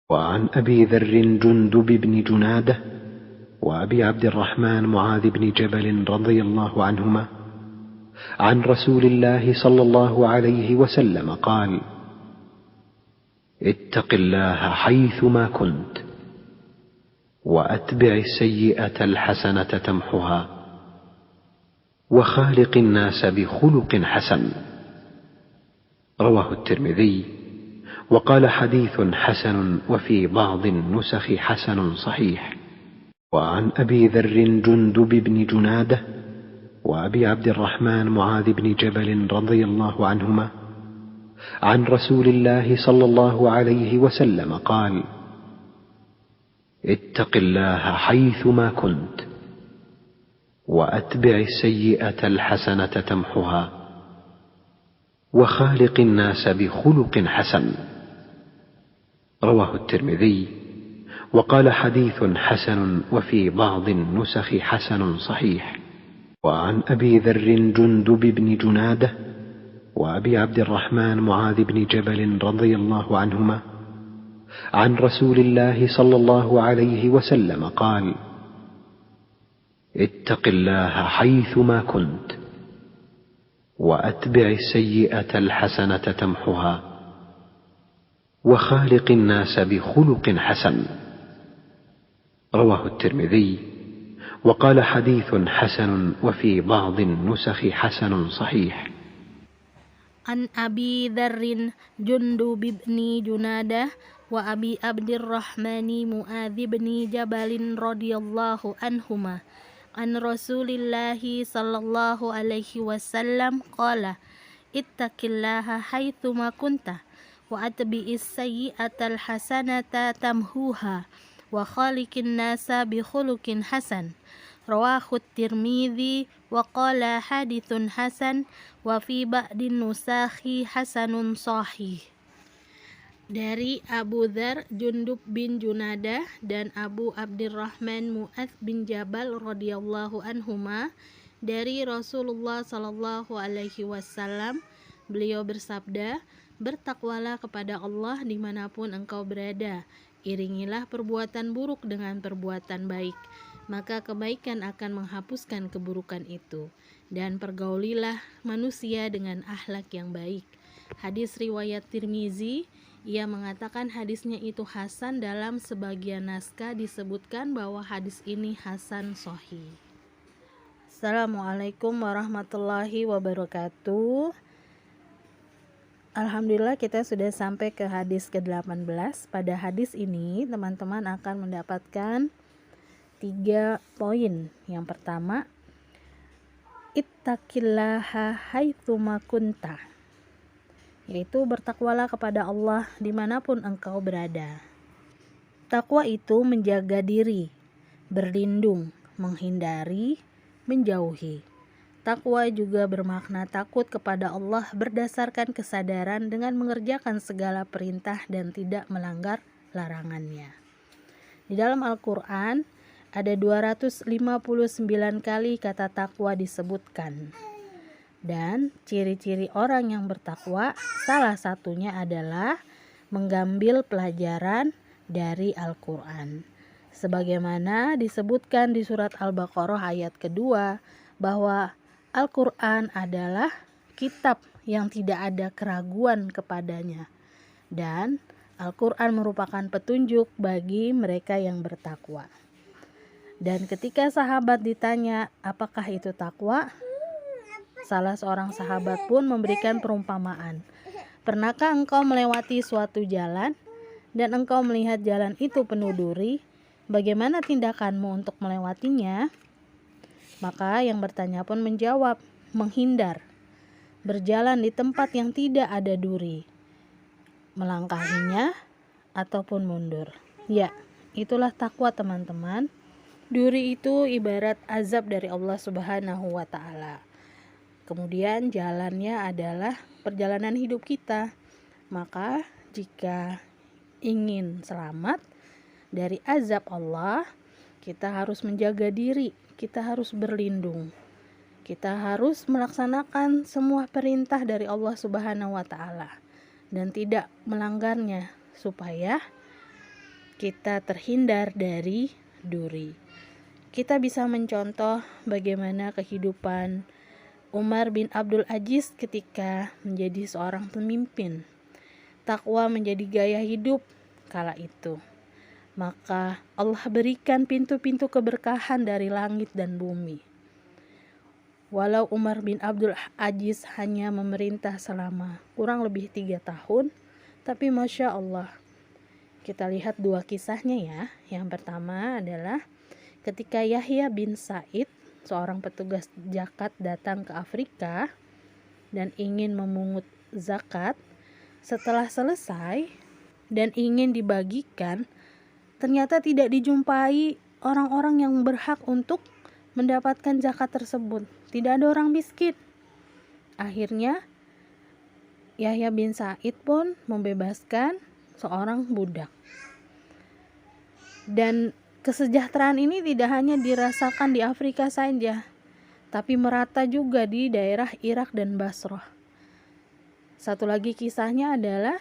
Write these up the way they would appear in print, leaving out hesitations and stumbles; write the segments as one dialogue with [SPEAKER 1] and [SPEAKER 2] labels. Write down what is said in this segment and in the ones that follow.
[SPEAKER 1] وعن أبي ذر جندب بن جنادة وأبي عبد الرحمن معاذ بن جبل رضي الله عنهما عن رسول الله صلى الله عليه وسلم قال: اتق الله حيثما كنت وأتبع السيئة الحسنة تمحها وخالق الناس بخلق حسن. رواه الترمذي وقال حديث حسن، وفي بعض النسخ حسن صحيح. وعن أبي ذر جندب بن جنادة وأبي عبد الرحمن معاذ بن جبل رضي الله عنهما عن رسول الله صلى الله عليه وسلم قال: اتق الله حيثما كنت وأتبع السيئة الحسنة تمحها وخالق الناس بخلق حسن. رواه الترمذي وقال حديث حسن، وفي بعض النسخ حسن صحيح. وعن أبي ذر جندب بن جنادة وأبي عبد الرحمن معاذ بن جبل رضي الله عنهما عن رسول الله صلى الله عليه وسلم قال: اتق الله حيثما كنت وأتبع السيئة الحسنة تمحها وخالق الناس بخلق حسن. رواه الترمذي وقال حديث حسن، وفي بعض النسخ حسن صحيح.
[SPEAKER 2] عن أبي ذر جندب بن جنادة وأبي عبد الرحمن معاذ بن جبل رضي الله عنهما عن رسول الله صلى الله عليه وسلم قال: اتق الله حيثما كنت وأتبع السيئة الحسنة تمحوها وخالق الناس بخلق حسن. رواه الترمذي وقال حديث حسن، وفي بعض النسخ حسن صحيح. Dari Abu Dzar Jundub bin Junadah dan Abu Abdurrahman Mu'adz bin Jabal radhiyallahu anhuma dari Rasulullah sallallahu alaihi wasallam, beliau bersabda, bertakwalah kepada Allah dimanapun engkau berada, iringilah perbuatan buruk dengan perbuatan baik, maka kebaikan akan menghapuskan keburukan itu, dan pergaulilah manusia dengan akhlak yang baik. Hadis riwayat Tirmizi. Ia mengatakan hadisnya itu hasan. Dalam sebagian naskah disebutkan bahwa hadis ini hasan sahih. Assalamualaikum warahmatullahi wabarakatuh. Alhamdulillah kita sudah sampai ke hadis ke-18. Pada hadis ini teman-teman akan mendapatkan 3 poin. Yang pertama, ittaqillaha haitsuma kunta, yaitu bertakwalah kepada Allah dimanapun engkau berada. Takwa itu menjaga diri, berlindung, menghindari, menjauhi. Takwa juga bermakna takut kepada Allah berdasarkan kesadaran dengan mengerjakan segala perintah dan tidak melanggar larangannya. Di dalam Al-Quran ada 259 kali kata takwa disebutkan. Dan ciri-ciri orang yang bertakwa salah satunya adalah mengambil pelajaran dari Al-Quran. Sebagaimana disebutkan di surat Al-Baqarah ayat kedua, bahwa Al-Quran adalah kitab yang tidak ada keraguan kepadanya. Dan Al-Quran merupakan petunjuk bagi mereka yang bertakwa. Dan ketika sahabat ditanya apakah itu takwa, salah seorang sahabat pun memberikan perumpamaan. Pernahkah engkau melewati suatu jalan dan engkau melihat jalan itu penuh duri? Bagaimana tindakanmu untuk melewatinya? Maka yang bertanya pun menjawab, menghindar, berjalan di tempat yang tidak ada duri, melangkahinya ataupun mundur. Ya, itulah takwa teman-teman. Duri itu ibarat azab dari Allah Subhanahu wa ta'ala. Kemudian jalannya adalah perjalanan hidup kita. Maka jika ingin selamat dari azab Allah, kita harus menjaga diri, kita harus berlindung. Kita harus melaksanakan semua perintah dari Allah Subhanahu wa ta'ala dan tidak melanggarnya, supaya kita terhindar dari duri. Kita bisa mencontoh bagaimana kehidupan Umar bin Abdul Aziz ketika menjadi seorang pemimpin. Takwa menjadi gaya hidup kala itu. Maka Allah berikan pintu-pintu keberkahan dari langit dan bumi. Walau Umar bin Abdul Aziz hanya memerintah selama kurang lebih 3 tahun, tapi Masya Allah, kita lihat 2 kisahnya ya. Yang pertama adalah ketika Yahya bin Sa'id, seorang petugas zakat, datang ke Afrika dan ingin memungut zakat. Setelah selesai dan ingin dibagikan, ternyata tidak dijumpai orang-orang yang berhak untuk mendapatkan zakat tersebut. Tidak ada orang miskin. Akhirnya Yahya bin Sa'id pun membebaskan seorang budak. Dan kesejahteraan ini tidak hanya dirasakan di Afrika saja, tapi merata juga di daerah Irak dan Basrah. Satu lagi kisahnya adalah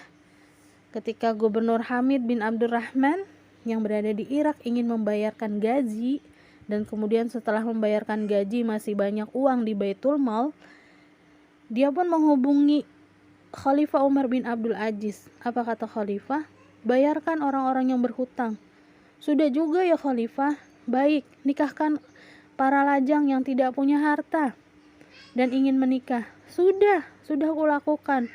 [SPEAKER 2] ketika Gubernur Hamid bin Abdurrahman yang berada di Irak ingin membayarkan gaji, dan kemudian setelah membayarkan gaji masih banyak uang di Baitul Mal, dia pun menghubungi Khalifah Umar bin Abdul Aziz. Apa kata Khalifah? Bayarkan orang-orang yang berhutang. Sudah juga ya Khalifah, baik, nikahkan para lajang yang tidak punya harta dan ingin menikah. Sudah kulakukan.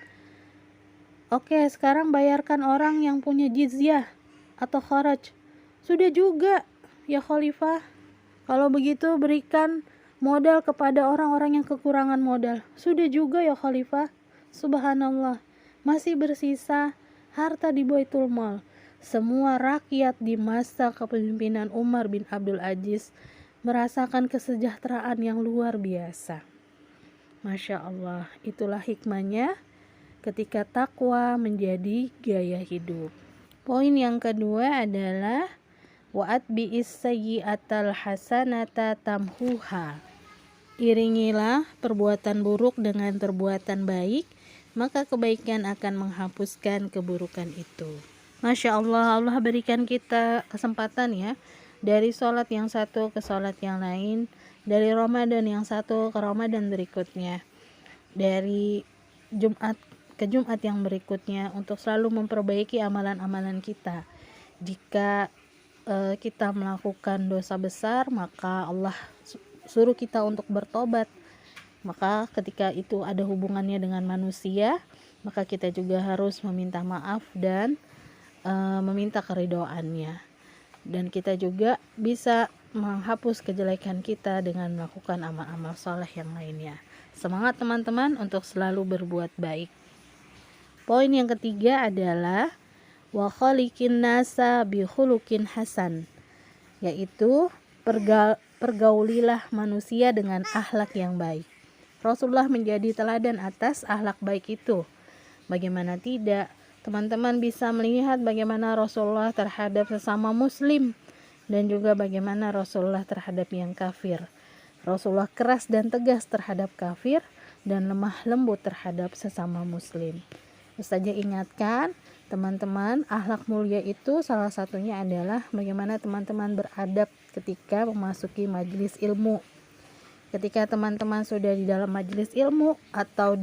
[SPEAKER 2] Oke, sekarang bayarkan orang yang punya jizyah atau kharaj. Sudah juga ya Khalifah. Kalau begitu berikan modal kepada orang-orang yang kekurangan modal. Sudah juga ya Khalifah. Subhanallah, masih bersisa harta di Baitul Mal. Semua rakyat di masa kepemimpinan Umar bin Abdul Aziz merasakan kesejahteraan yang luar biasa. Masya Allah, itulah hikmahnya ketika takwa menjadi gaya hidup. Poin yang kedua adalah wa'atbi'is sayyi'atal hasanata tamhuha. Iringilah perbuatan buruk dengan perbuatan baik, maka kebaikan akan menghapuskan keburukan itu. Masya Allah, Allah berikan kita kesempatan ya, dari sholat yang satu ke sholat yang lain, dari Ramadan yang satu ke Ramadan berikutnya, dari Jumat ke Jumat yang berikutnya, untuk selalu memperbaiki amalan-amalan kita. Jika kita melakukan dosa besar, maka Allah suruh kita untuk bertobat. Maka ketika itu ada hubungannya dengan manusia, maka kita juga harus meminta maaf dan meminta keridhoannya. Dan kita juga bisa menghapus kejelekan kita dengan melakukan amal-amal soleh yang lainnya. Semangat teman-teman untuk selalu berbuat baik. Poin yang ketiga adalah wa khaliqin nasa bi khuluqin hasan, yaitu pergaulilah manusia dengan akhlak yang baik. Rasulullah menjadi teladan atas akhlak baik itu. Bagaimana tidak, teman-teman bisa melihat bagaimana Rasulullah terhadap sesama muslim dan juga bagaimana Rasulullah terhadap yang kafir. Rasulullah keras dan tegas terhadap kafir dan lemah lembut terhadap sesama muslim. Ustazah ingatkan teman-teman, akhlak mulia itu salah satunya adalah bagaimana teman-teman beradab ketika memasuki majelis ilmu. Ketika teman-teman sudah di dalam majelis ilmu atau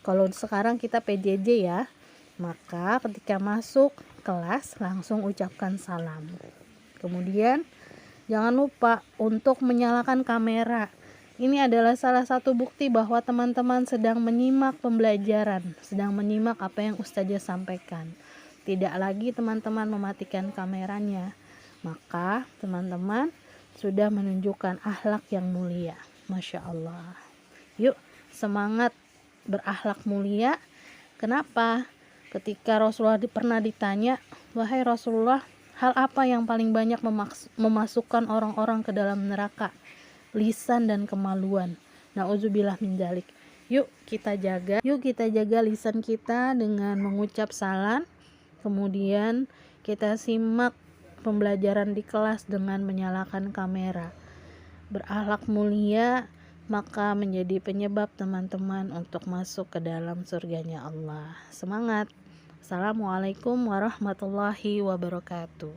[SPEAKER 2] kalau sekarang kita PJJ ya, maka ketika masuk kelas langsung ucapkan salam. Kemudian jangan lupa untuk menyalakan kamera. Ini adalah salah satu bukti bahwa teman-teman sedang menyimak pembelajaran, sedang menyimak apa yang ustazah sampaikan. Tidak lagi teman-teman mematikan kameranya, maka teman-teman sudah menunjukkan akhlak yang mulia. Masya Allah. Yuk semangat berakhlak mulia. Kenapa? Ketika Rasulullah pernah ditanya, wahai Rasulullah, hal apa yang paling banyak memasukkan orang-orang ke dalam neraka? Lisan dan kemaluan. Nauzubillah min dzalik. Yuk kita jaga lisan kita dengan mengucap salam. Kemudian kita simak pembelajaran di kelas dengan menyalakan kamera. Berakhlak mulia maka menjadi penyebab teman-teman untuk masuk ke dalam surganya Allah. Semangat. Assalamualaikum warahmatullahi wabarakatuh.